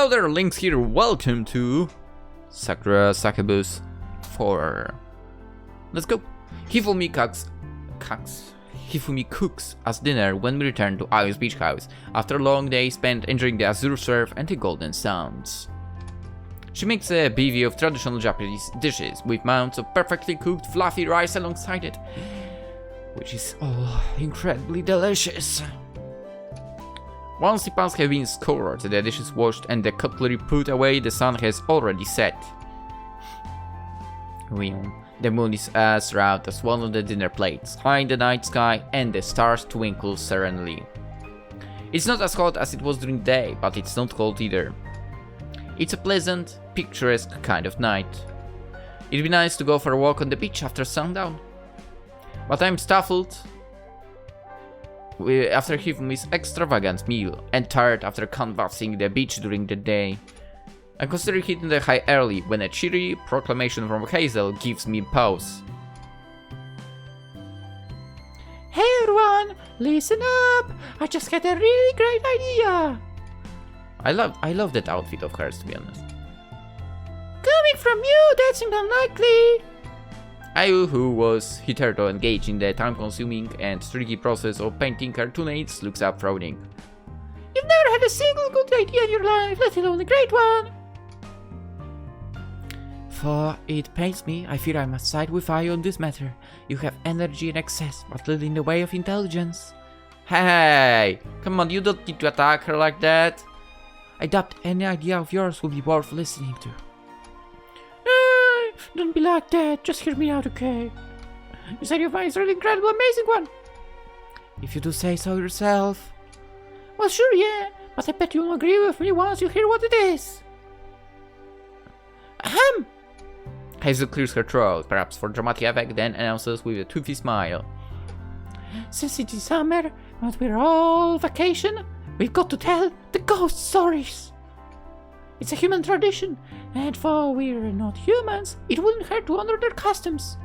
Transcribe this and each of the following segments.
Hello there, Lynx here. Welcome to Sakura Succubus 4. Let's go. Hifumi cooks us dinner when we return to Ayu's beach house after a long day spent enjoying the azure surf and the golden sands. She makes a bevy of traditional Japanese dishes with mounds of perfectly cooked fluffy rice alongside it, which is incredibly delicious. Once the pans have been scoured, the dishes washed, and the cutlery put away, the sun has already set. The moon is as round as one of the dinner plates, high in the night sky, and the stars twinkle serenely. It's not as hot as it was during the day, but it's not cold either. It's a pleasant, picturesque kind of night. It'd be nice to go for a walk on the beach after sundown. But I'm stifled after Hifumi's extravagant meal, and tired after canvassing the beach during the day. I consider hitting the high early when a cheery proclamation from Hazel gives me pause. Hey everyone, listen up! I just had a really great idea! I love that outfit of hers, to be honest. Coming from you, that seemed unlikely! Ayu, who was hitherto engaged in the time-consuming and tricky process of painting cartoonates, looks up frowning. You've never had a single good idea in your life, let alone a great one! For it pains me, I fear I must side with Ayu on this matter. You have energy in excess, but little in the way of intelligence. Hey! Come on, you don't need to attack her like that! I doubt any idea of yours will be worth listening to. Don't be like that, just hear me out, okay? You said your mind is a really incredible, amazing one! If you do say so yourself. Well, sure, yeah, but I bet you'll agree with me once you hear what it is. Ahem! Hazel clears her throat, perhaps for dramatic effect, then announces with a toothy smile. Since it is summer, and we're all vacation, we've got to tell the ghost stories. It's a human tradition, and for we're not humans, it wouldn't hurt to honor their customs.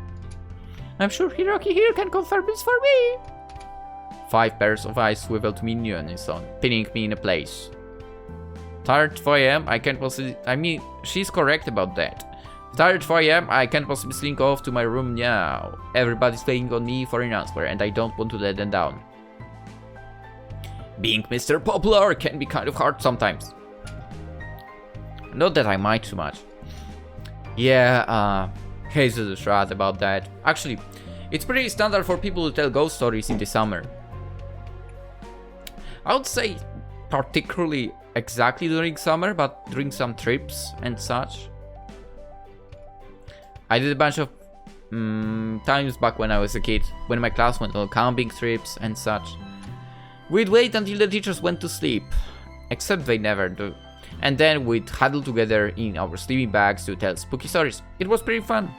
I'm sure Hiroki here can confirm this for me. 5 pairs of eyes swivel to me in unison, pinning me in a place. Tired 4 AM, I can't possibly... I mean, she's correct about that. Tired 4 AM, I can't possibly slink off to my room now. Everybody's waiting on me for an answer, and I don't want to let them down. Being Mr. Popular can be kind of hard sometimes. Not that I mind too much. Yeah, Hazel is right about that. Actually, it's pretty standard for people to tell ghost stories in the summer. I would say particularly exactly during summer, but during some trips and such. I did a bunch of times back when I was a kid, when my class went on camping trips and such. We'd wait until the teachers went to sleep, except they never do. And then we'd huddle together in our sleeping bags to tell spooky stories. It was pretty fun.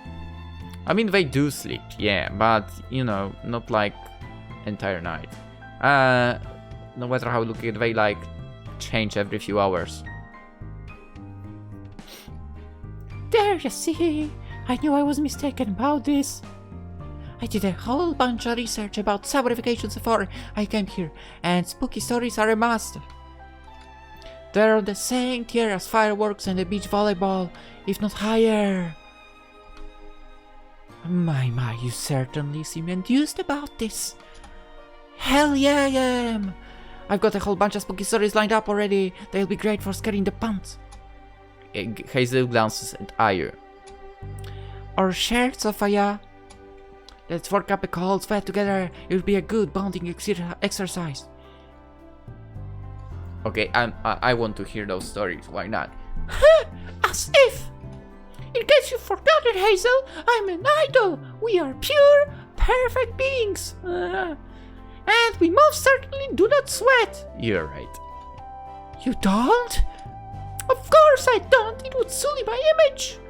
I mean, they do sleep, yeah, but, you know, not like entire night. No matter how you look at it, they like change every few hours. There you see, I knew I was mistaken about this. I did a whole bunch of research about subrifications before I came here, and spooky stories are a must. They're on the same tier as fireworks and the beach volleyball, if not higher. My, you certainly seem enthused about this. Hell yeah, I am! I've got a whole bunch of spooky stories lined up already. They'll be great for scaring the pants. Hazel glances at Ayu. Or shared, Sophia. Let's work up a cold sweat together. It'll be a good bonding exercise. Okay, I want to hear those stories, why not? As if! In case you've forgotten, Hazel, I'm an idol! We are pure, perfect beings! And we most certainly do not sweat! You're right. You don't? Of course I don't! It would sully my image!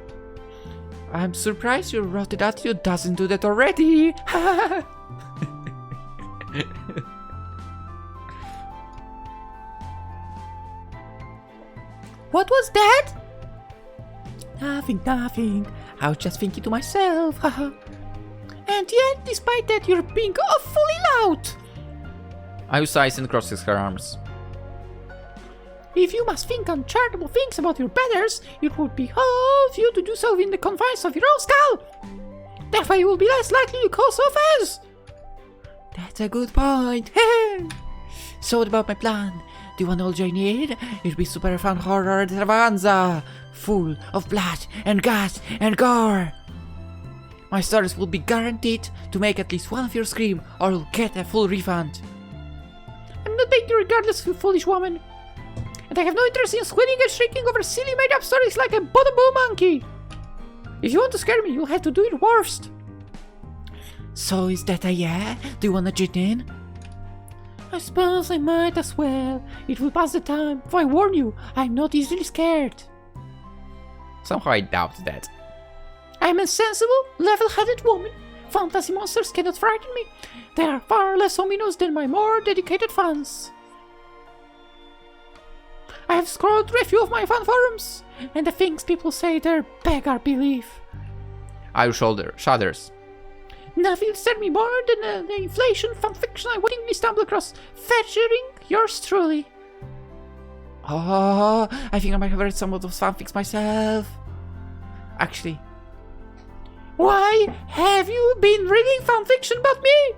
I'm surprised your rotted attitude doesn't do that already! What was that? Nothing. I was just thinking to myself, haha. And yet, despite that, you're being awfully loud. Ayu sighs and crosses her arms. If you must think uncharitable things about your betters, it would be hard for you to do so in the confines of your own skull. That way you will be less likely to cause offense. That's a good point. So what about my plan? Do you want all I need? It'll be super fun horror extravaganza, full of blood and guts and gore. My stories will be guaranteed to make at least one of you scream, or you'll get a full refund. I'm not begging you regardless, you foolish woman. And I have no interest in squealing and shrieking over silly made-up stories like a boo monkey. If you want to scare me, you'll have to do it worst. So is that a yeah? Do you wanna join in? I suppose I might as well. It will pass the time. If I warn you, I'm not easily scared. Somehow I doubt that. I'm a sensible, level-headed woman. Fantasy monsters cannot frighten me. They are far less ominous than my more dedicated fans. I have scrolled through a few of my fan forums, and the things people say there beg our belief. Irish shudders. Nothing stirred me more than the inflation fanfiction I wittingly stumbled across, featuring yours truly. Oh, I think I might have read some of those fanfics myself. Actually. Why have you been reading fanfiction about me?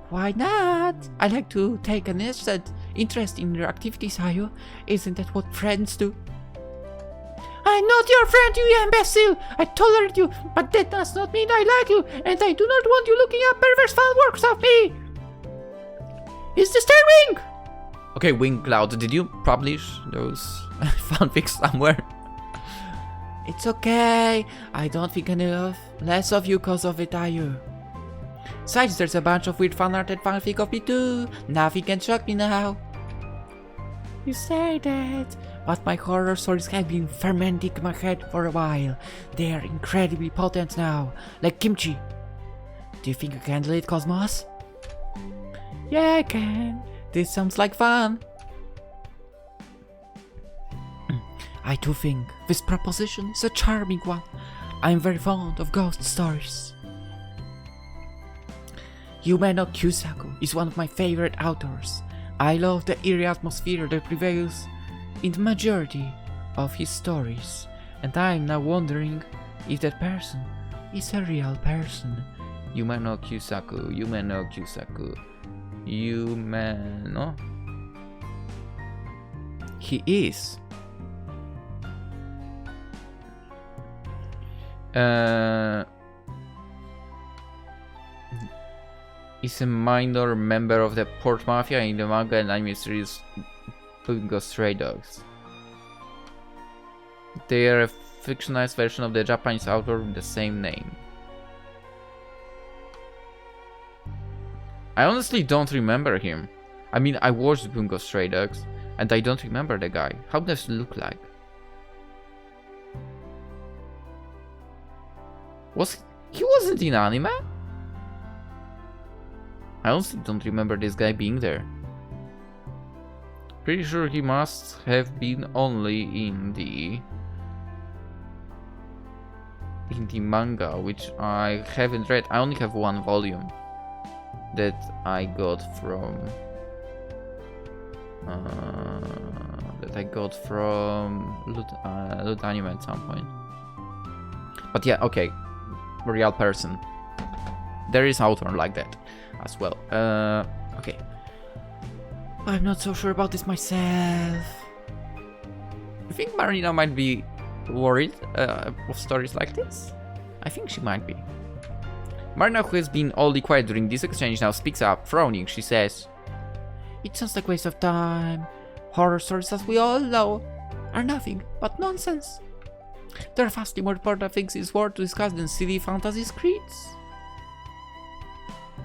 Why not? I like to take an interest in your activities, Hayo. Isn't that what friends do? I'm not your friend, you imbecile! I tolerate you, but that does not mean I like you, and I do not want you looking up perverse fan works of me! Is this disturbing? Okay, Wing Cloud, did you publish those fanfics somewhere? It's okay. I don't think any less of you cause of it, are you? Besides, there's a bunch of weird fanart and fanfic of me too. Nothing can shock me now. You say that, but my horror stories have been fermenting in my head for a while. They are incredibly potent now, like kimchi. Do you think you can handle it, Cosmos? Yeah, I can. This sounds like fun. I do think this proposition is a charming one. I am very fond of ghost stories. Yumeno Kyusaku is one of my favorite authors. I love the eerie atmosphere that prevails in the majority of his stories, and I am now wondering if that person is a real person. Yumeno Kyusaku. Yumeno. He is. Is a minor member of the Port Mafia in the manga and anime series Bungo Stray Dogs. They are a fictionalized version of the Japanese author with the same name. I honestly don't remember him. I mean, I watched Bungo Stray Dogs, and I don't remember the guy. How does he look like? He wasn't in anime? I honestly don't remember this guy being there. Pretty sure he must have been only in the manga, which I haven't read. I only have one volume that I got from Loot Anime at some point. But yeah, okay, real person. There is author like that as well. Okay. I'm not so sure about this myself. You think Marina might be worried of stories like this? I think she might be. Marina, who has been oddly quiet during this exchange, now speaks up, frowning. She says, "It sounds like a waste of time. Horror stories, as we all know, are nothing but nonsense. There are vastly more important things in this world to discuss than silly fantasy scripts."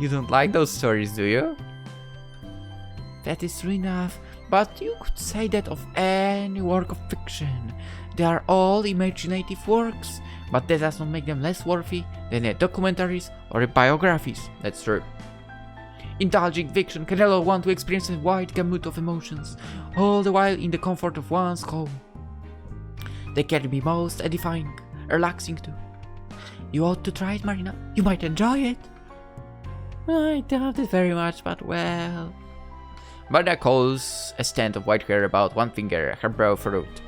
You don't like those stories, do you? That is true enough, but you could say that of any work of fiction. They are all imaginative works, but that does not make them less worthy than the documentaries or the biographies. That's true. Indulging fiction can allow one to experience a wide gamut of emotions, all the while in the comfort of one's home. They can be most edifying, relaxing too. You ought to try it, Marina. You might enjoy it. I doubt it very much, but well. Varda calls a stand of white hair about one finger, her brow furrowed.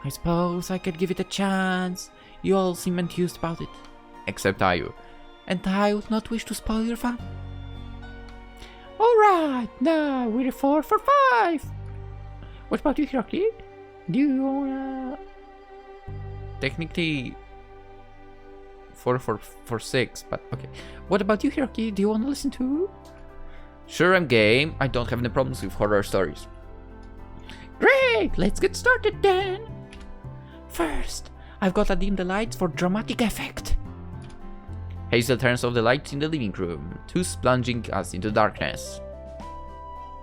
I suppose I could give it a chance. You all seem enthused about it. Except Ayu. And I would not wish to spoil your fun. Alright, now we're 4 for 5. What about you, Hiroki? Do you wanna... Technically 4 for 6, but okay. What about you, Hiroki? Do you wanna listen to? Sure, I'm game. I don't have any problems with horror stories. Great, let's get started then. First, I've got to dim the lights for dramatic effect. Hazel turns off the lights in the living room, thus plunging us into darkness.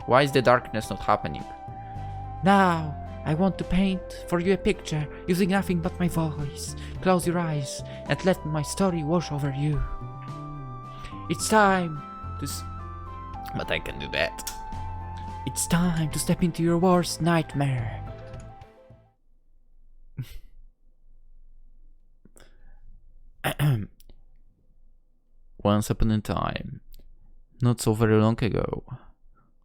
Why is the darkness not happening? Now, I want to paint for you a picture using nothing but my voice. Close your eyes and let my story wash over you. It's time to... But I can do that. It's time to step into your worst nightmare. Once upon a time, not so very long ago,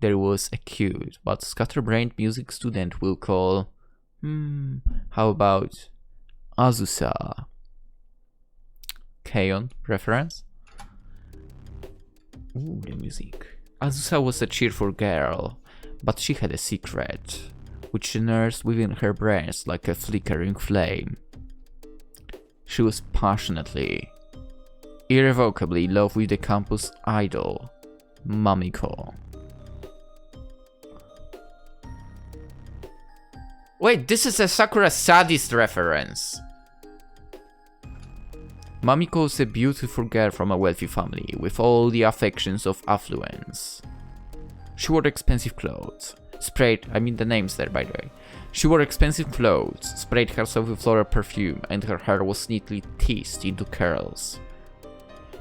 there was a cute but scatterbrained music student we'll call... how about Azusa? Kaon reference? Ooh, the music. Azusa was a cheerful girl, but she had a secret, which she nursed within her breast like a flickering flame. She was passionately, irrevocably in love with the campus idol, Mamiko. Wait, this is a Sakura Sadist reference! Mamiko was a beautiful girl from a wealthy family, with all the affections of affluence. She wore expensive clothes, I mean the names there by the way. She wore expensive clothes, sprayed herself with floral perfume, and her hair was neatly teased into curls.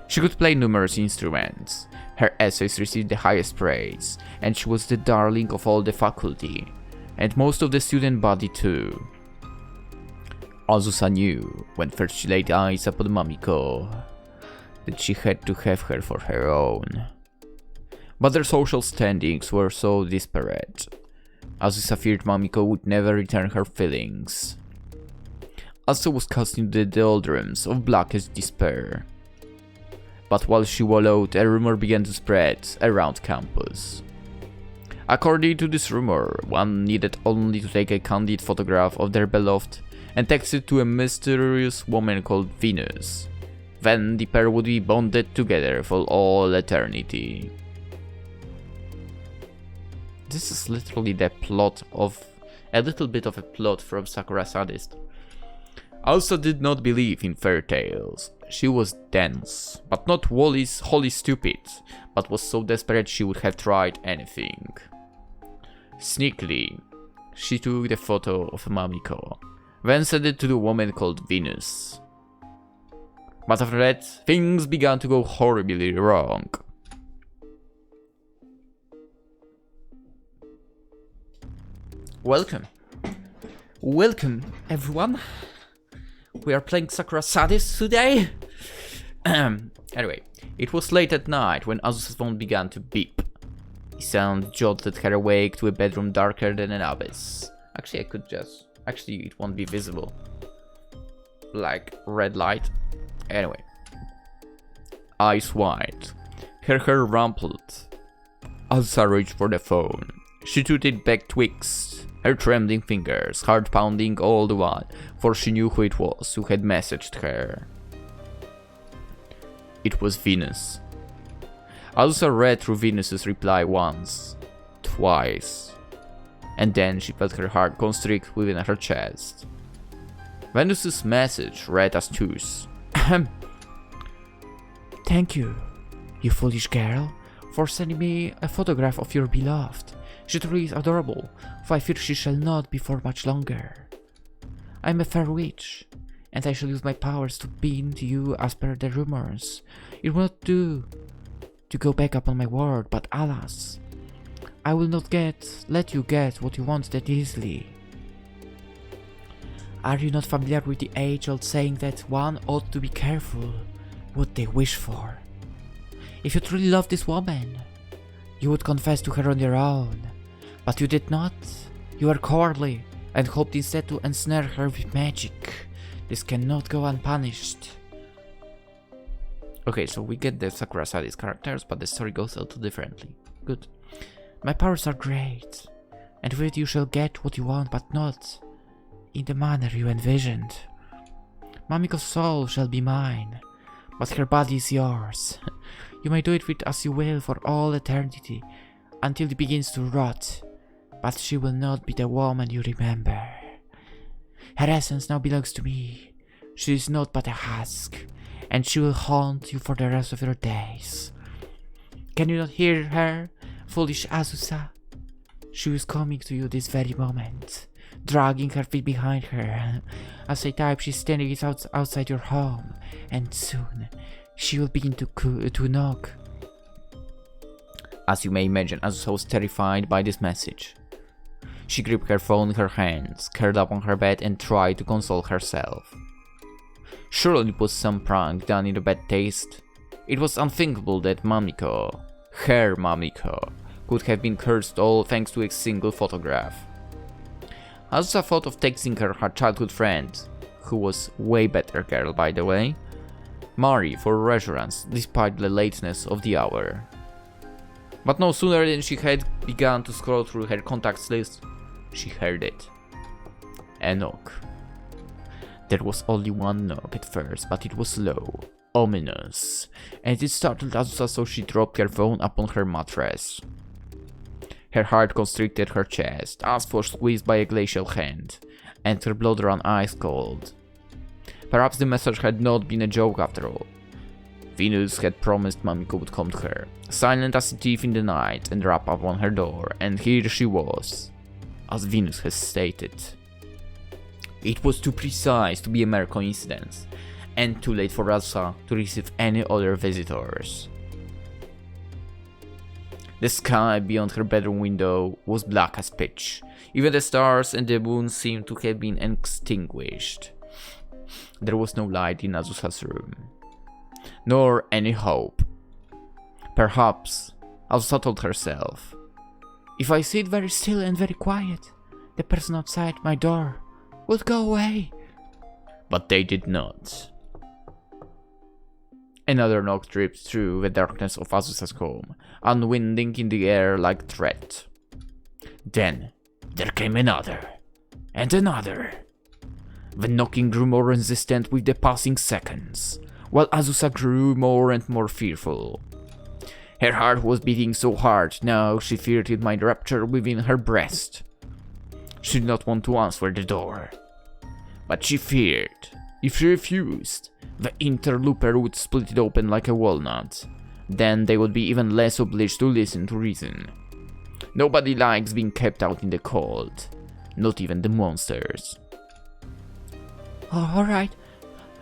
She could play numerous instruments, her essays received the highest praise, and she was the darling of all the faculty, and most of the student body too. Azusa knew, when first she laid eyes upon Mamiko, that she had to have her for her own. But their social standings were so disparate. Azusa feared Mamiko would never return her feelings. Azusa was cast into the doldrums of blackest despair. But while she wallowed, a rumor began to spread around campus. According to this rumor, one needed only to take a candid photograph of their beloved and text it to a mysterious woman called Venus. Then the pair would be bonded together for all eternity. This is literally the plot of... a little bit of a plot from Sakura Sadist. Also did not believe in fairy tales. She was dense, but not wholly stupid, but was so desperate she would have tried anything. Sneakily, she took the photo of Mamiko, then sent it to the woman called Venus. But after that, things began to go horribly wrong. Welcome. Welcome, everyone. We are playing Sakura Sadist today. Anyway, it was late at night when Azusa's phone began to beep. The sound jolted her awake to a bedroom darker than an abyss. Actually, it won't be visible. Like red light. Anyway. Eyes wide. Her hair rumpled. Azusa reached for the phone. She took it back twixt. Her trembling fingers, heart pounding all the while, for she knew who it was who had messaged her. It was Venus. Azusa read through Venus's reply once, twice, and then she felt her heart constrict within her chest. Venus's message read as thus. Thank you, you foolish girl, for sending me a photograph of your beloved. She truly is adorable, for I fear she shall not be for much longer. I am a fair witch, and I shall use my powers to bind you as per the rumors. It will not do to go back upon my word, but alas, I will not let you get what you want that easily. Are you not familiar with the age-old saying that one ought to be careful what they wish for? If you truly love this woman, You would confess to her on your own. But you did not. You were cowardly and hoped instead to ensnare her with magic. This cannot go unpunished. Okay, so we get the Sakura Sadis characters, but the story goes a little differently. Good. My powers are great, and with it you shall get what you want, but not in the manner you envisioned. Mamiko's soul shall be mine, but her body is yours. You may do it with as you will for all eternity, until it begins to rot, but she will not be the woman you remember. Her essence now belongs to me. She is not but a husk, and she will haunt you for the rest of your days. Can you not hear her, foolish Azusa? She is coming to you this very moment, dragging her feet behind her. As I type, she's standing outside your home, and soon she will begin to knock. As you may imagine, Azusa was terrified by this message. She gripped her phone in her hands, curled up on her bed, and tried to console herself. Surely it was some prank done in bad taste. It was unthinkable that Mamiko, her Mamiko, could have been cursed all thanks to a single photograph. Azusa thought of texting her childhood friend, who was way better girl by the way, Mari, for reassurance despite the lateness of the hour. But no sooner than she had begun to scroll through her contacts list, she heard it. A knock. There was only one knock at first, but it was low, ominous, and it startled Azusa, so she dropped her phone upon her mattress. Her heart constricted her chest, as for squeezed by a glacial hand, and her blood ran ice cold. Perhaps the message had not been a joke after all. Venus had promised Mamiko would come to her, silent as a thief in the night, and rap upon her door, and here she was, as Venus has stated. It was too precise to be a mere coincidence, and too late for Azusa to receive any other visitors. The sky beyond her bedroom window was black as pitch. Even the stars and the moon seemed to have been extinguished. There was no light in Azusa's room, nor any hope. Perhaps, Azusa told herself, if I sit very still and very quiet, the person outside my door would go away. But they did not. Another knock dripped through the darkness of Azusa's home, unwinding in the air like threat. Then there came another, and another. The knocking grew more insistent with the passing seconds, while Azusa grew more and more fearful. Her heart was beating so hard now she feared it might rupture within her breast. She did not want to answer the door, but she feared, if she refused, the interloper would split it open like a walnut. Then they would be even less obliged to listen to reason. Nobody likes being kept out in the cold, not even the monsters. Oh, alright,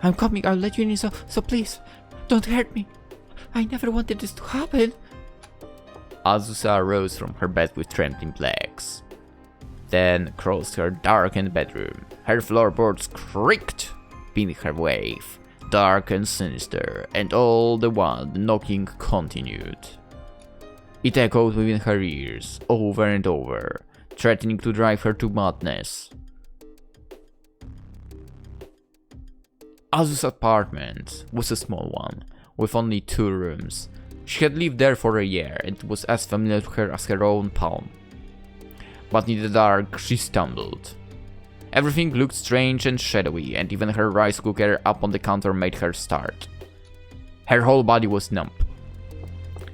I'm coming, I'll let you in, so please, don't hurt me. I never wanted this to happen. Azusa rose from her bed with trembling legs, then crossed her darkened bedroom. Her floorboards creaked beneath her weight, dark and sinister, and all the while the knocking continued. It echoed within her ears, over and over, threatening to drive her to madness. Azusa's apartment was a small one, with only 2 rooms. She had lived there for a year, and it was as familiar to her as her own palm. But in the dark, she stumbled. Everything looked strange and shadowy, and even her rice cooker up on the counter made her start. Her whole body was numb.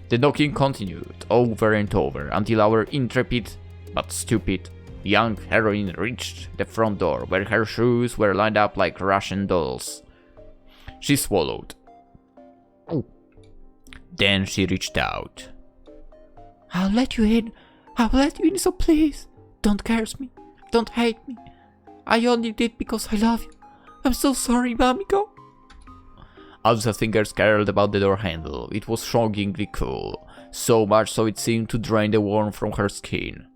The knocking continued, over and over, until our intrepid, but stupid, young heroine reached the front door, where her shoes were lined up like Russian dolls. She swallowed. Then she reached out. I'll let you in, so please, don't curse me, don't hate me. I only did because I love you. I'm so sorry, Mamiko. Azusa's fingers curled about the door handle. It was shockingly cool, so much so it seemed to drain the warmth from her skin.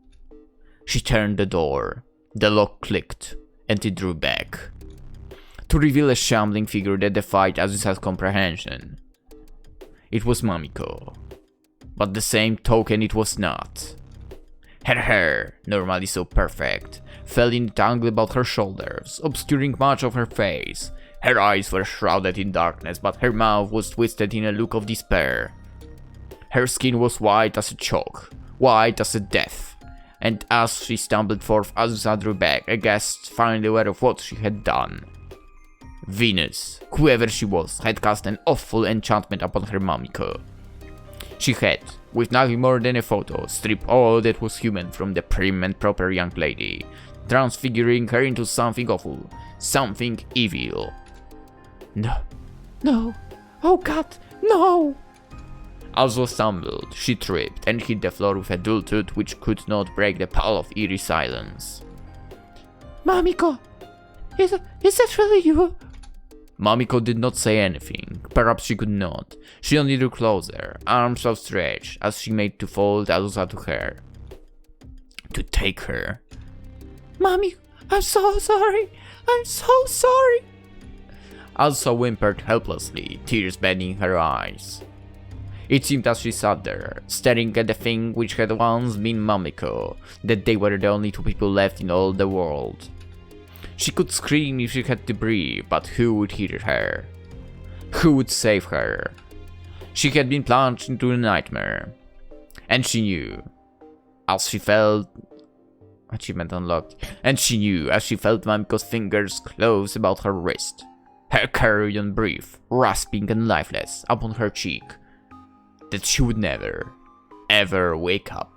She turned the door. The lock clicked, and it drew back, to reveal a shambling figure that defied Azusa's comprehension. It was Mamiko. But the same token it was not. Her hair, normally so perfect, fell in a tangle about her shoulders, obscuring much of her face. Her eyes were shrouded in darkness, but her mouth was twisted in a look of despair. Her skin was white as a chalk, white as a death, and as she stumbled forth, Azusa drew back, aghast, finally aware of what she had done. Venus, whoever she was, had cast an awful enchantment upon her Mamiko. She had, with nothing more than a photo, stripped all that was human from the prim and proper young lady, transfiguring her into something awful, something evil. No. No. Oh God, no! Azusa stumbled, she tripped, and hit the floor with a dull thud which could not break the pall of eerie silence. Mamiko! Is that really you? Mamiko did not say anything, perhaps she could not. She only drew closer, arms outstretched, as she made to fold Azusa to her. To take her. Mommy, I'm so sorry! I'm so sorry! Azusa whimpered helplessly, tears bedding her eyes. It seemed as she sat there, staring at the thing which had once been Mamiko, that they were the only two people left in all the world. She could scream if she had to breathe, but who would hear her? Who would save her? She had been plunged into a nightmare. And she knew, as she felt... Achievement unlocked. And she knew, as she felt Mamiko's fingers close about her wrist, her carrion breath, rasping and lifeless, upon her cheek, that she would never, ever wake up.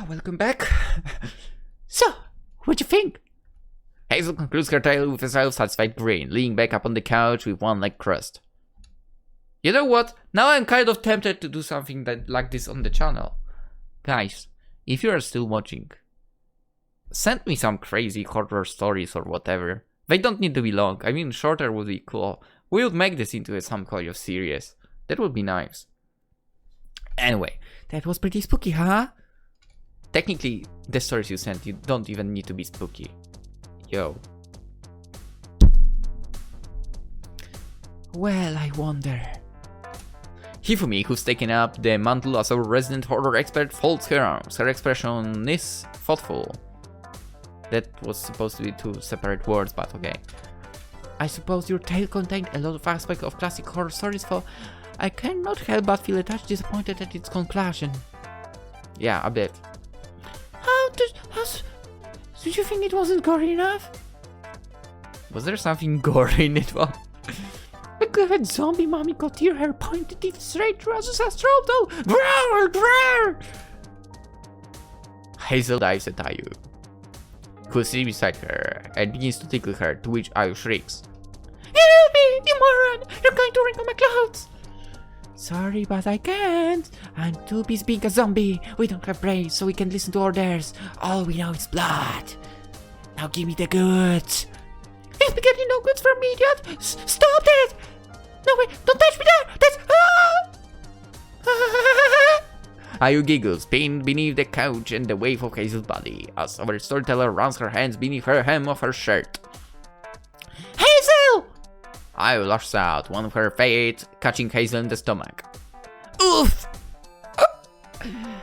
Welcome back. So, what'd you think? Hazel concludes her tale with a self-satisfied grin, leaning back up on the couch with one leg crossed. You know what? Now I'm kind of tempted to do something like this on the channel. Guys, if you are still watching, send me some crazy horror stories or whatever. They don't need to be long. I mean, shorter would be cool. We'll make this into some kind of series. That would be nice. Anyway, That was pretty spooky, huh? technically, the stories you sent, you don't even need to be spooky. Yo. Well, I wonder. Hifumi, who's taken up the mantle as our resident horror expert, folds her arms. Her expression is thoughtful. That was supposed to be two separate words, but okay. I suppose your tale contained a lot of aspects of classic horror stories, for I cannot help but feel a touch disappointed at its conclusion. Yeah, a bit. Did you think it wasn't gory enough? Was there something gory in it? Well, Look at that zombie mommy got tear her pointed teeth straight through Azusa's throat, though! Growl! Hazel dives at Ayu, who sits beside her and begins to tickle her, to which Ayu shrieks. Help me, you moron! You're going to wrinkle my clothes! Sorry, but I can't. I'm too busy being a zombie. We don't have brains, so we can listen to orders. All we know is blood. Now give me the goods. You'll be getting no goods from me, idiot! Stop it! No, wait, don't touch me there! That's... Ayu giggles, pinned beneath the couch and the wave of Hazel's body, as our storyteller runs her hands beneath her hem of her shirt. Hazel! Ayu lashes out, one of her fate catching Hazel in the stomach. Oof!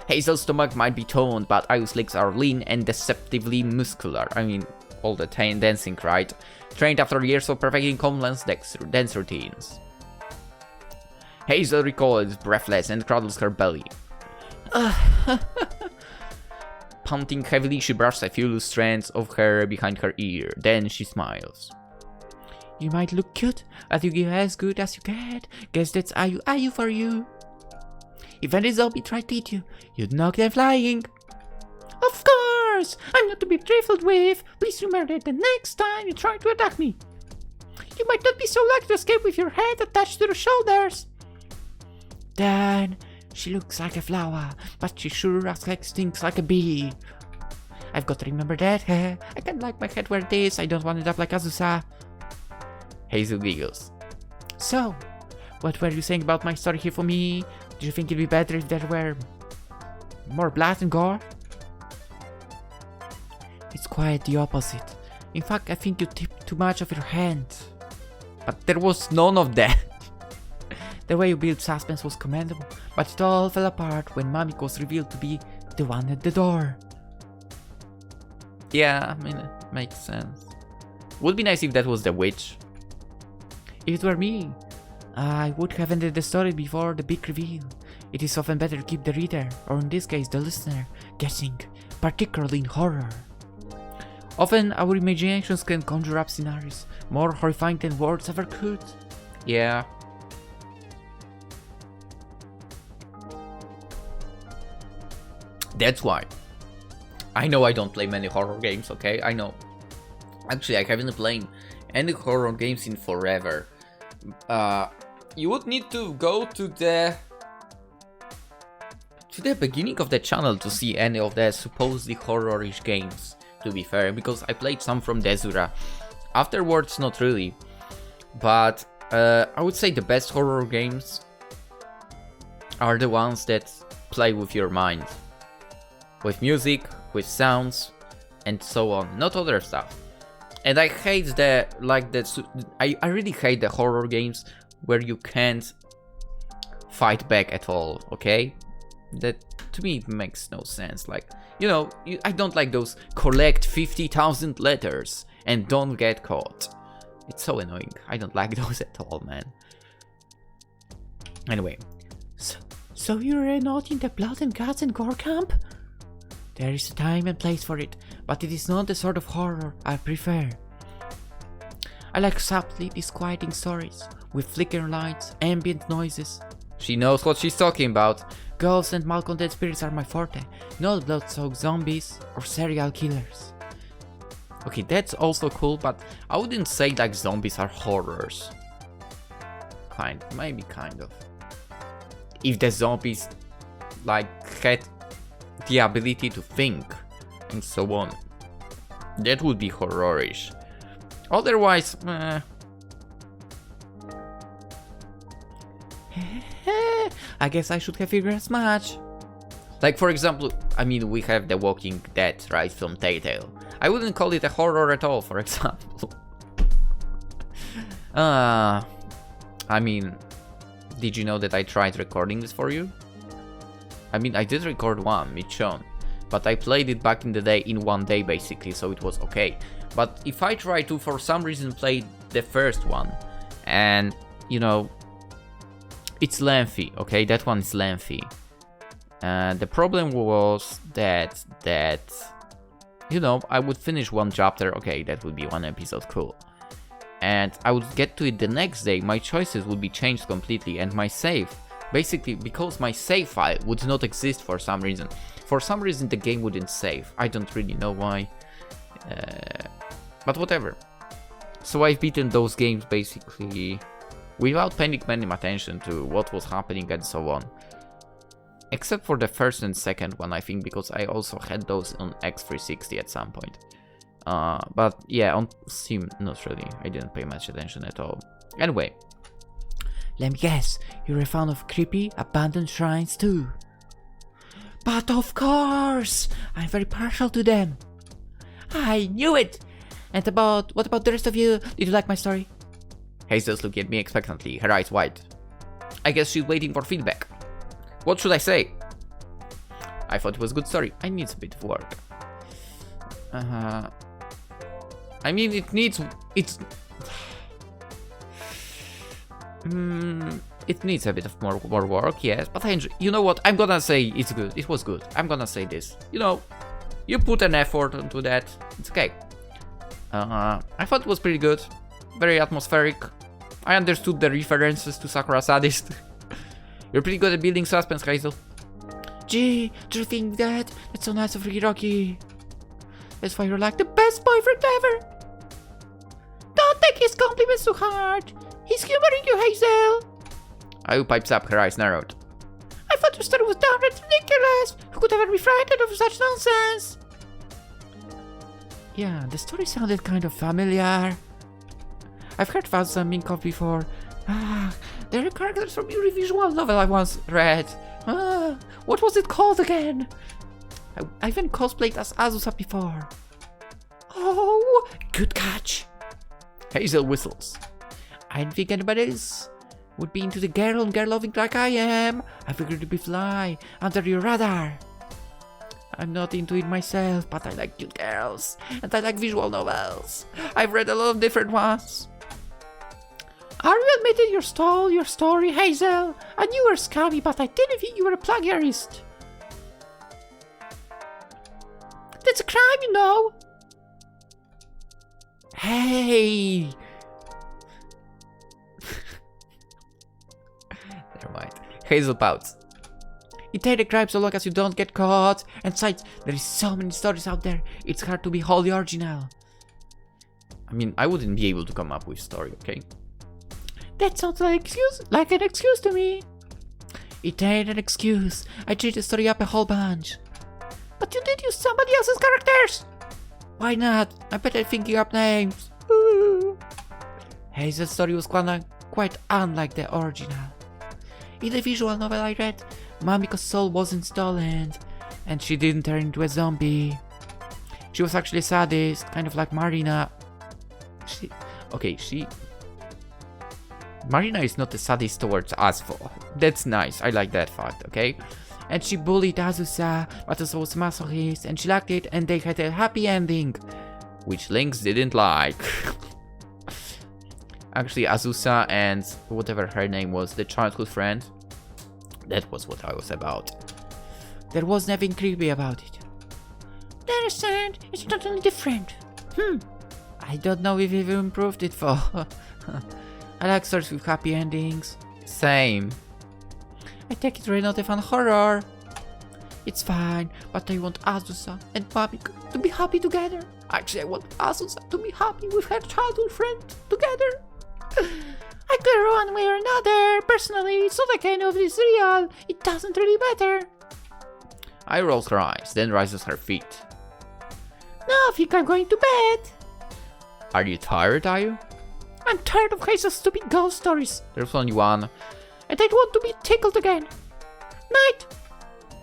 Hazel's stomach might be toned, but Ayu's legs are lean and deceptively muscular. I mean, all the dancing, right? Trained after years of perfecting complex dance routines. Hazel recoils, breathless, and cradles her belly. Panting heavily, she brushes a few loose strands of hair behind her ear. Then she smiles. You might look cute, but you give as good as you get. Guess that's Ayu for you. If any zombie tried to eat you, you'd knock them flying. Of course! I'm not to be trifled with. Please remember that the next time you try to attack me, you might not be so lucky to escape with your head attached to the shoulders. Then, she looks like a flower, but she sure stinks like a bee. I've got to remember that. I can't like my head where it is. I don't want it up like Azusa. Hazel giggles. So, what were you saying about my story here for me? Do you think it'd be better if there were more blood and gore? It's quite the opposite. In fact, I think you tipped too much of your hand. But there was none of that. The way you built suspense was commendable, but it all fell apart when Mamik was revealed to be the one at the door. Yeah, I mean, it makes sense. Would be nice if that was the witch. If it were me, I would have ended the story before the big reveal. It is often better to keep the reader, or in this case the listener, guessing, particularly in horror. Often our imaginations can conjure up scenarios more horrifying than words ever could. Yeah. That's why. I know I don't play many horror games, okay? I know. Actually, I haven't played any horror games in forever. You would need to go to the beginning of the channel to see any of the supposedly horror-ish games, to be fair, because I played some from Desura. Afterwards, not really. But I would say the best horror games are the ones that play with your mind. With music, with sounds, and so on, not other stuff. And I hate I really hate the horror games where you can't fight back at all, okay? That, to me, it makes no sense. Like, you know, I don't like those collect 50,000 letters and don't get caught. It's so annoying. I don't like those at all, man. Anyway. So you're not in the blood and guts and gore camp? There is a time and place for it, but it is not the sort of horror I prefer. I like subtly disquieting stories, with flickering lights, ambient noises. She knows what she's talking about. Ghosts and malcontent spirits are my forte, not blood-soaked zombies or serial killers. Okay, that's also cool, but I wouldn't say like zombies are horrors. Maybe kind of. If the zombies like had the ability to think and so on, that would be horror-ish. Otherwise, I guess I should have figured as much. Like, for example, I mean, we have The Walking Dead, right, from Telltale. I wouldn't call it a horror at all, for example. I mean, did you know that I tried recording this for you? I mean, I did record one, Michon, but I played it back in the day in one day, basically, so it was okay. But if I try to, for some reason, play the first one, and, you know, it's lengthy, okay, that one is lengthy. The problem was that, you know, I would finish one chapter, okay, that would be one episode, cool. And I would get to it the next day, my choices would be changed completely, and my save, basically, because my save file would not exist for some reason. For some reason the game wouldn't save, I don't really know why, but whatever. So I've beaten those games basically without paying many attention to what was happening and so on. Except for the first and second one, I think, because I also had those on X360 at some point. But yeah, on Steam, not really. I didn't pay much attention at all. Anyway. Let me guess, you're a fan of creepy, abandoned shrines too. But of course! I'm very partial to them. I knew it! And what about the rest of you? Did you like my story? Hazel's looking at me expectantly, her eyes wide. I guess she's waiting for feedback. What should I say? I thought it was a good story. I need a bit of work. I mean, it needs a bit of more work, yes, but I enjoy. You know what? I'm gonna say it's good. It was good. I'm gonna say this. You know, you put an effort into that. It's okay. I thought it was pretty good. Very atmospheric. I understood the references to Sakura Sadist. You're pretty good at building suspense, Hazel. Gee, do you think that? That's so nice of Hiroki. That's why you're like the best boyfriend ever. Don't take his compliments too hard. He's humoring you, Hazel. Ayu pipes up, her eyes narrowed. I thought your story was downright ridiculous. Who could ever be frightened of such nonsense? Yeah, the story sounded kind of familiar. I've heard about some Minkov before. They're the characters from your visual novel I once read. What was it called again? I even cosplayed as Azusa before. Oh, good catch. Hazel whistles. I didn't think anybody else would be into the girl and girl loving like I am. I figured to be fly under your radar. I'm not into it myself, but I like cute girls, and I like visual novels. I've read a lot of different ones. Are you admitting you stole your story, Hazel? I knew you were scammy, but I didn't think you were a plagiarist. That's a crime, you know. Hey! Never mind. Hazel pouts. It ain't a crime so long as you don't get caught. And besides, there is so many stories out there, it's hard to be wholly original. I mean, I wouldn't be able to come up with a story, okay? That sounds like an excuse to me. It ain't an excuse. I changed the story up a whole bunch. But you did use somebody else's characters. Why not? I'm better at thinking up names. Hazel's story was quite unlike the original. In the visual novel I read, Mamiko's soul wasn't stolen, and she didn't turn into a zombie. She was actually a sadist, kind of like Marina. Marina is not a sadist towards us. That's nice. I like that fact, okay? And she bullied Azusa, but also was masochist, and she liked it, and they had a happy ending. Which Lynx didn't like. Actually, Azusa and whatever her name was, the childhood friend, that was what I was about. There was nothing creepy about it. I understand. It's totally different. I don't know if we've improved it for. I like stories with happy endings. Same. I take it really not a fun horror. It's fine, but I want Azusa and Mamiko to be happy together. Actually, I want Azusa to be happy with her childhood friend together. I could go one way or another. Personally, it's not like I know if it's real. It doesn't really matter. I rolls her eyes, then rises her feet. Now I think I'm going to bed. Are you tired, are you? I'm tired of Hazel's stupid ghost stories. There's only one. And I want to be tickled again. Night!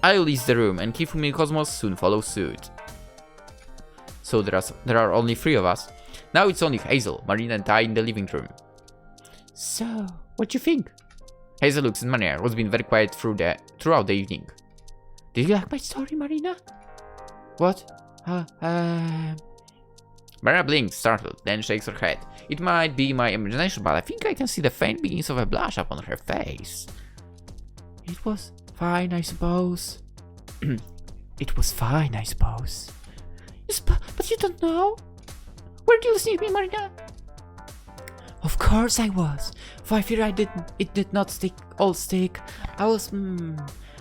I leave the room, and Kifumi and Cosmos soon follow suit. So there are only 3 of us. Now it's only Hazel, Marina and I in the living room. So, what you think? Hazel looks at Marina, who's been very quiet throughout the evening. Did you like my story, Marina? What? Marina blinks, startled, then shakes her head. It might be my imagination, but I think I can see the faint beginnings of a blush upon her face. It was fine, I suppose. It was fine, I suppose. Yes, but you don't know? Were you listening to me, Marina? Of course I was. For I fear it did not stick. I was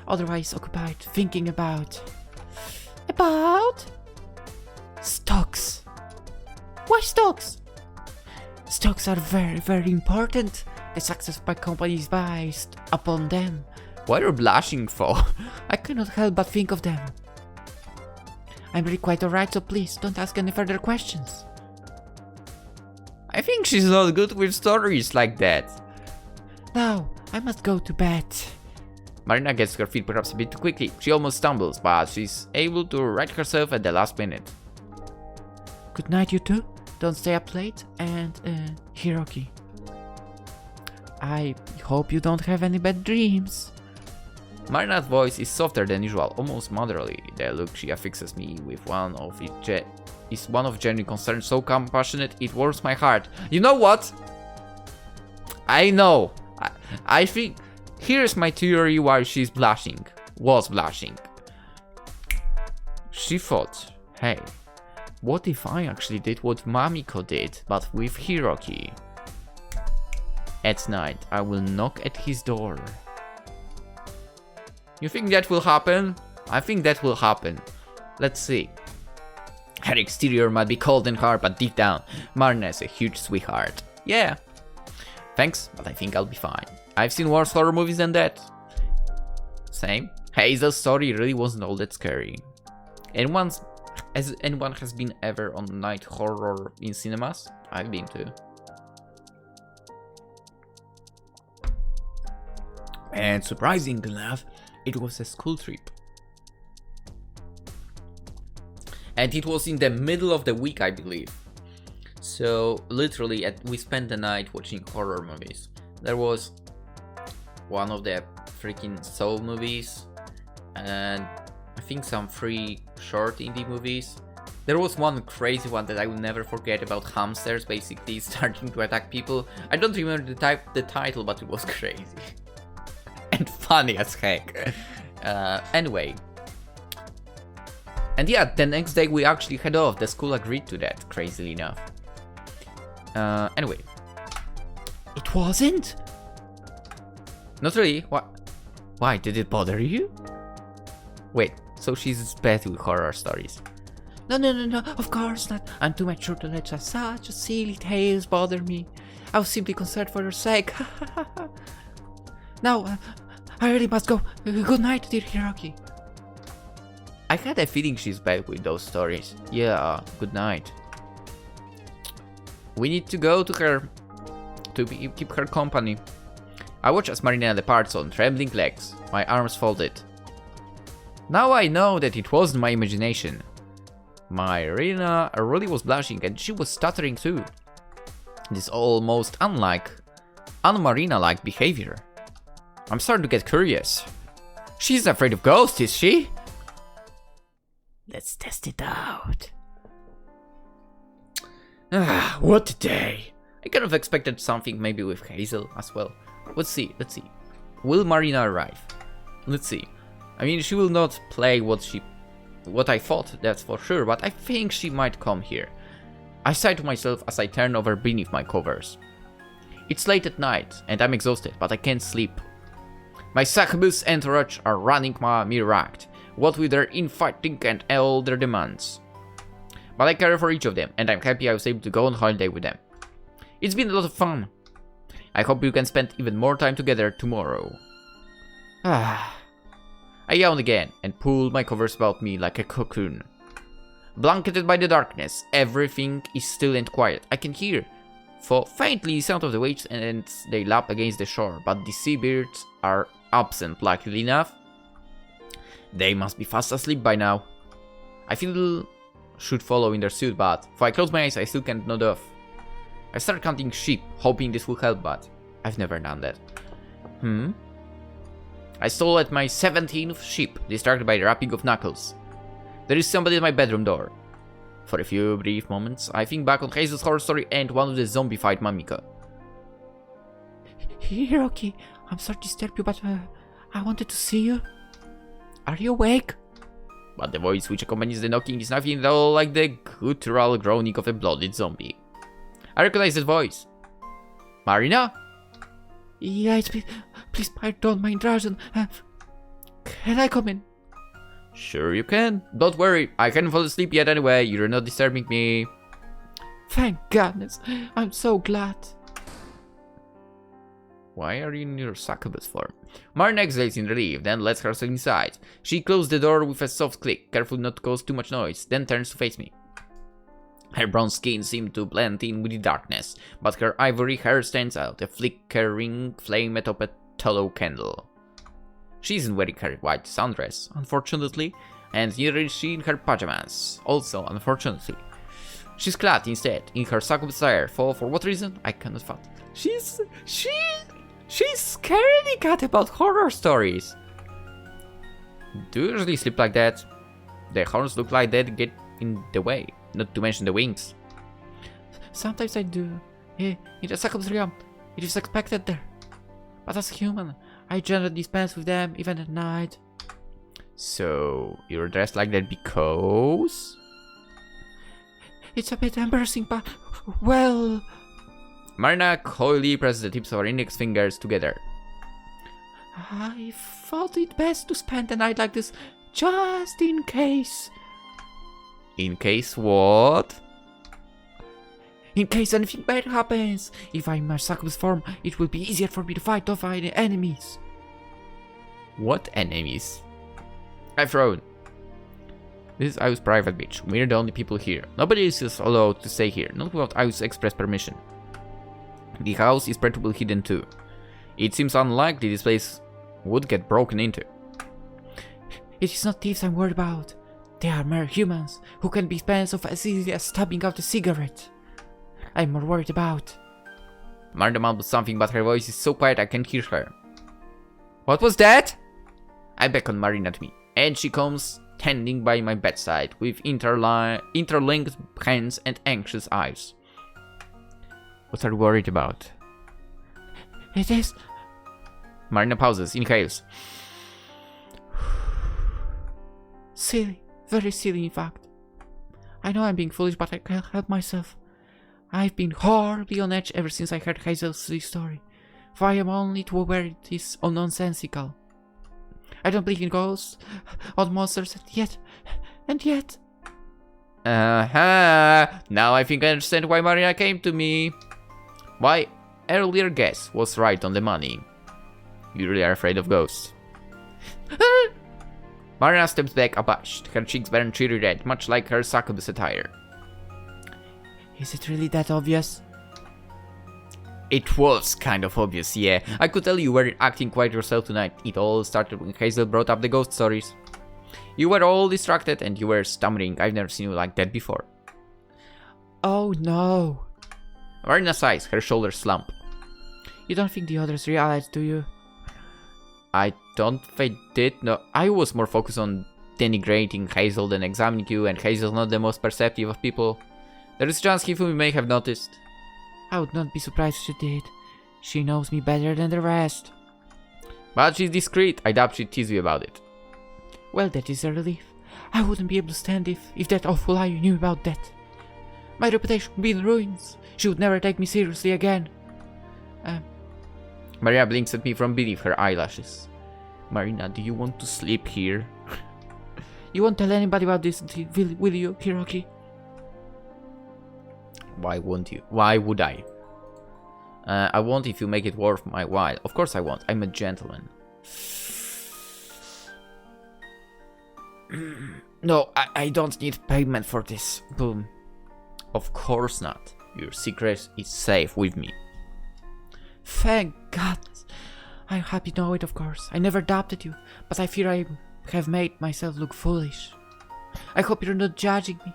otherwise occupied thinking about stocks. Why stocks? Stocks are very, very important. The success of my company is based upon them. What are you blushing for? I cannot help but think of them. I'm really quite alright, so please don't ask any further questions. I think she's not good with stories like that. Now, I must go to bed. Marina gets her feet perhaps a bit too quickly. She almost stumbles, but she's able to right herself at the last minute. Good night, you two. Don't stay up late, and Hiroki. I hope you don't have any bad dreams. Marina's voice is softer than usual, almost motherly. The look she affixes me with is one of genuine concern, so compassionate it warms my heart. You know what? I know. I think here's my theory why she's blushing. Was blushing. She thought, hey, what if I actually did what Mamiko did, but with Hiroki? At night, I will knock at his door. You think that will happen? I think that will happen. Let's see. Her exterior might be cold and hard, but deep down, Marina is a huge sweetheart. Yeah. Thanks, but I think I'll be fine. I've seen worse horror movies than that. Same. Hazel's story really wasn't all that scary. As anyone has been ever on night horror in cinemas? I've been to. And surprisingly enough, it was a school trip. And it was in the middle of the week, I believe. So literally, we spent the night watching horror movies. There was one of the freaking Soul movies, and I think some 3 short indie movies. There was one crazy one that I will never forget about hamsters basically starting to attack people. I don't remember the title, but it was crazy. And funny as heck. Anyway. And yeah, the next day we actually head off. The school agreed to that, crazily enough. Anyway. It wasn't? Not really. What? Why? Did it bother you? Wait, so she's bad with horror stories. No, of course not. I'm too mature to let such silly tales bother me. I was simply concerned for your sake. Now, I really must go. Good night, dear Hiroki. I had a feeling she's bad with those stories. Yeah, good night. We need to go to her to keep her company. I watch as Marina departs on trembling legs, my arms folded. Now I know that it wasn't my imagination. Marina really was blushing and she was stuttering too. This almost un-Marina-like behavior. I'm starting to get curious. She's afraid of ghosts, is she? Let's test it out. Ah, what a day. I kind of expected something maybe with Hazel as well. Let's see. Will Marina arrive? Let's see. I mean, she will not play what I thought, that's for sure, but I think she might come here. I sigh to myself as I turn over beneath my covers. It's late at night, and I'm exhausted, but I can't sleep. My Succubus entourage are running me ragged, what with their infighting and all their demands. But I care for each of them, and I'm happy I was able to go on holiday with them. It's been a lot of fun. I hope you can spend even more time together tomorrow. I yawned again and pulled my covers about me like a cocoon. Blanketed by the darkness, everything is still and quiet. I can hear, faintly, the sound of the waves and they lap against the shore, but the seabirds are absent, luckily enough. They must be fast asleep by now. I feel should follow in their suit, but if I close my eyes, I still can't nod off. I start counting sheep, hoping this will help, but I've never done that. I stole at my 17th sheep, distracted by the rapping of knuckles. There is somebody at my bedroom door. For a few brief moments, I think back on Hazel's horror story and one of the zombified Mamika. Hiroki, I'm sorry to disturb you, but I wanted to see you. Are you awake? But the voice which accompanies the knocking is nothing at all like the guttural groaning of a blooded zombie. I recognize that voice. Marina? Yeah, it's me. Please pardon my intrusion. Can I come in? Sure you can. Don't worry, I can't fall asleep yet anyway. You're not disturbing me. Thank goodness. I'm so glad. Why are you in your succubus form? Marina exhales in relief, then lets herself inside. She closed the door with a soft click, careful not to cause too much noise, then turns to face me. Her brown skin seemed to blend in with the darkness, but her ivory hair stands out, a flickering flame atop a tallow candle. She isn't wearing her white sundress, unfortunately, and neither is she in her pajamas, also unfortunately. She's clad instead in her succubus attire, for what reason, I cannot fathom. She's scaredy cat about horror stories. Do you usually sleep like that? The horns look like they get in the way, not to mention the wings. Sometimes I do. In the succubus realm, it is expected there. But as a human, I generally dispense with them even at night. So, you're dressed like that because? It's a bit embarrassing, but, well... Marina coyly presses the tips of her index fingers together. I thought it best to spend a night like this, just in case. In case what? In case anything bad happens. If I'm in my succubus form, it will be easier for me to fight off my enemies. What enemies? I frown. This is Iu's private beach. We're the only people here. Nobody else is allowed to stay here, not without Iu's express permission. The house is practically hidden too. It seems unlikely this place would get broken into. It is not thieves I'm worried about. They are mere humans who can be spent off as easily as stabbing out a cigarette. I'm more worried about. Marina mumbles something, but her voice is so quiet I can't hear her. What was that? I beckon Marina to me, and she comes standing by my bedside with interlinked hands and anxious eyes. What are you worried about? It is... Marina pauses, inhales. silly. Very silly, in fact. I know I'm being foolish, but I can't help myself. I've been horribly on edge ever since I heard Hazel's silly story. For I am only too aware it is nonsensical. I don't believe in ghosts, or monsters, and yet... Now I think I understand why Marina came to me. My earlier guess was right on the money. You really are afraid of ghosts. Marina steps back abashed. Her cheeks burn cherry red, much like her succubus attire. Is it really that obvious? It was kind of obvious, yeah. I could tell you weren't acting quite yourself tonight. It all started when Hazel brought up the ghost stories. You were all distracted and you were stammering. I've never seen you like that before. Oh no. Marina sighs, her shoulders slump. You don't think the others realized, do you? I don't think they did. No, I was more focused on denigrating Hazel than examining you, and Hazel's not the most perceptive of people. There is a chance he may have noticed. I would not be surprised if she did. She knows me better than the rest. But she's discreet. I doubt she'd tease you about it. Well, that is a relief. I wouldn't be able to stand if that awful lie knew about that. My reputation would be in ruins. She would never take me seriously again. Maria blinks at me from beneath her eyelashes. Marina, do you want to sleep here? You won't tell anybody about this, will you, Hiroki? Why won't you? Why would I? I won't if you make it worth my while. Of course I won't. I'm a gentleman. No, I don't need payment for this. Boom. Of course not. Your secret is safe with me. Thank God. I'm happy to know it, of course. I never doubted you, but I fear I have made myself look foolish. I hope you're not judging me.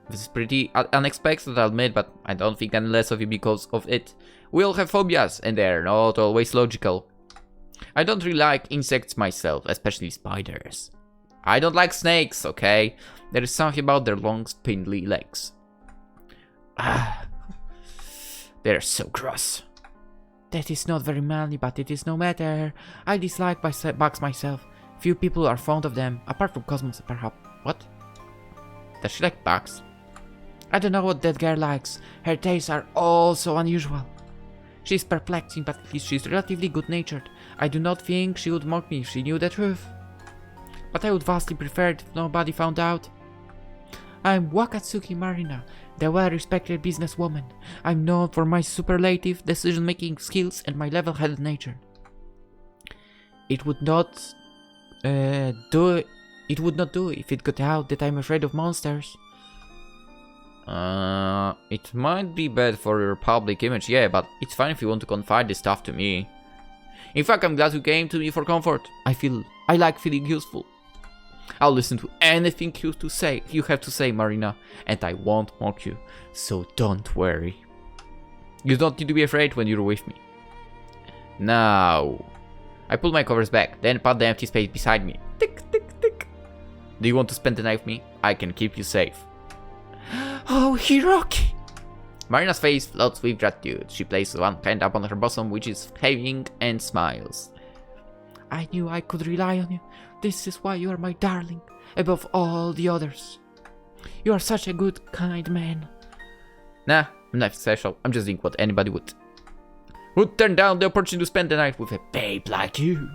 This is pretty unexpected, I'll admit, but I don't think any less of you because of it. We all have phobias, and they're not always logical. I don't really like insects myself, especially spiders. I don't like snakes, okay? There is something about their long, spindly legs. They're so gross. That is not very manly, but it is no matter. I dislike bugs myself. Few people are fond of them, apart from Cosmos, perhaps. What? Does she like bugs? I don't know what that girl likes. Her tastes are all so unusual. She's perplexing, but at least she's relatively good-natured. I do not think she would mock me if she knew the truth. But I would vastly prefer it if nobody found out. I'm Wakatsuki Marina, the well-respected businesswoman. I'm known for my superlative decision-making skills and my level-headed nature. It would not do if it got out that I'm afraid of monsters. It might be bad for your public image, yeah, but it's fine if you want to confide this stuff to me. In fact, I'm glad you came to me for comfort. I like feeling useful. I'll listen to anything you have to say, Marina, and I won't mock you, so don't worry. You don't need to be afraid when you're with me. Now, I pull my covers back, then pat the empty space beside me. Tick, tick, tick. Do you want to spend the night with me? I can keep you safe. Oh, Hiroki! Marina's face floats with gratitude. She places one hand upon her bosom, which is heaving, and smiles. I knew I could rely on you. This is why you are my darling, above all the others. You are such a good, kind man. Nah, I'm nothing special. I'm just doing what anybody would. Who'd turn down the opportunity to spend the night with a babe like you?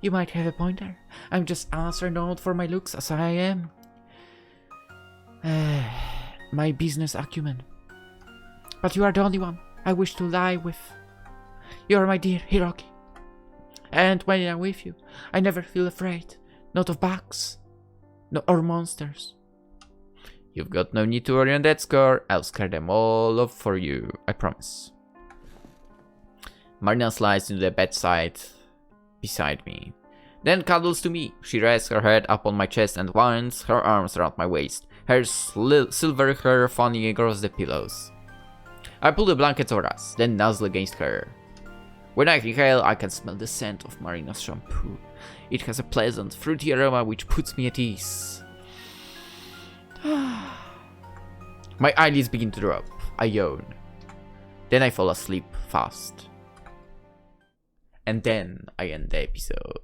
You might have a point there. I'm just answer-known for my looks as I am. My business acumen. But you are the only one I wish to lie with. You are my dear Hiroki. And when I'm with you, I never feel afraid. Not of bugs, or monsters. You've got no need to worry on that score. I'll scare them all off for you, I promise. Marina slides into the bedside beside me. Then cuddles to me. She rests her head up on my chest and winds her arms around my waist. her silver hair falling across the pillows. I pull the blankets over us, then nuzzle against her. When I inhale, I can smell the scent of Marina's shampoo. It has a pleasant, fruity aroma which puts me at ease. My eyelids begin to drop. I yawn. Then I fall asleep fast. And then I end the episode.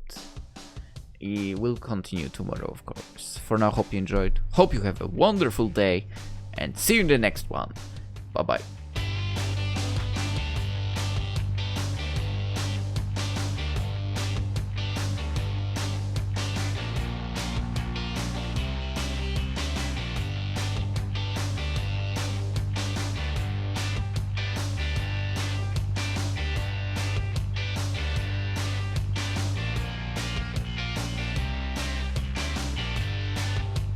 It will continue tomorrow, of course. For now, hope you enjoyed. Hope you have a wonderful day. And see you in the next one. Bye bye.